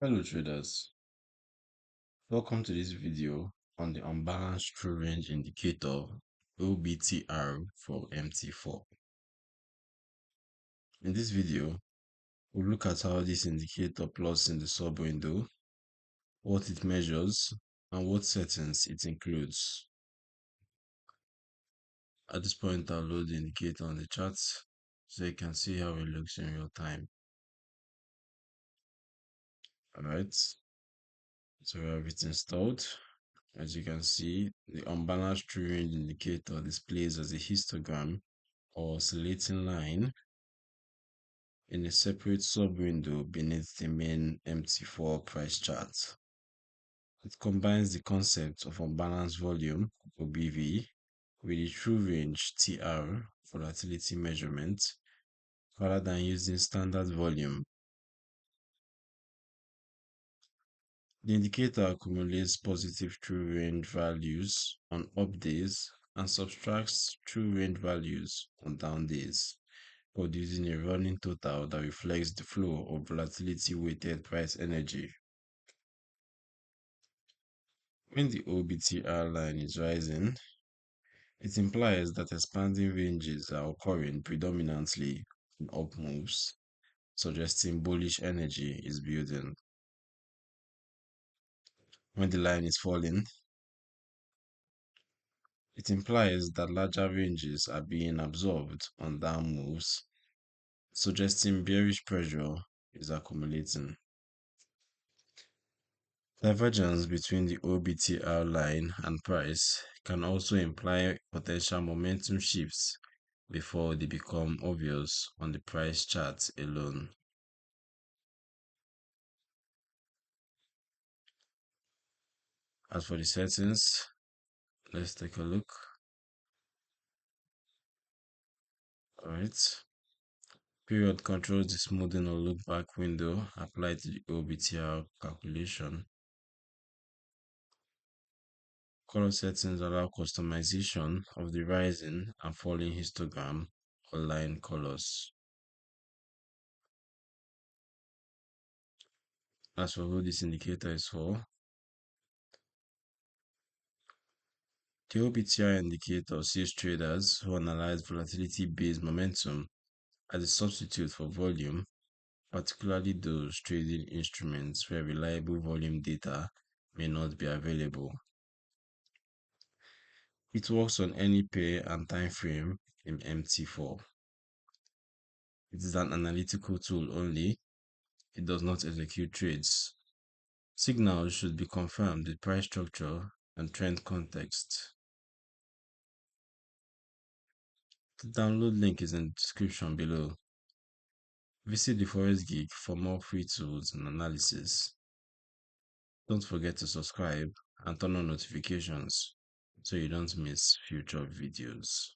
Hello traders, welcome to this video on the unbalanced true range indicator OBTR for MT4. In this video, we'll look at how this indicator plots in the sub window, what it measures, and what settings it includes. At this point, I'll load the indicator on the chart so you can see how it looks in real time. Alright, so we have it installed. As you can see, the unbalanced true range indicator displays as a histogram or oscillating line in a separate sub-window beneath the main MT4 price chart. It combines the concept of unbalanced volume, OBV, with the true range, TR, volatility measurement, rather than using standard volume. The indicator accumulates positive true range values on up days and subtracts true range values on down days, producing a running total that reflects the flow of volatility-weighted price energy. When the OBTR line is rising, it implies that expanding ranges are occurring predominantly in up moves, suggesting bullish energy is building. When the line is falling, it implies that larger ranges are being absorbed on down moves, suggesting bearish pressure is accumulating. Divergence between the OBTR line and price can also imply potential momentum shifts before they become obvious on the price chart alone. As for the settings, let's take a look. Alright. Period controls the smoothing or look back window applied to the OBTR calculation. Color settings allow customization of the rising and falling histogram or line colors. As for who this indicator is for, the OBTR indicator sees traders who analyze volatility-based momentum as a substitute for volume, particularly those trading instruments where reliable volume data may not be available. It works on any pair and time frame in MT4. It is an analytical tool only. It does not execute trades. Signals should be confirmed with price structure and trend context. The download link is in the description below. Visit the Forex Geek for more free tools and analysis. Don't forget to subscribe and turn on notifications so you don't miss future videos.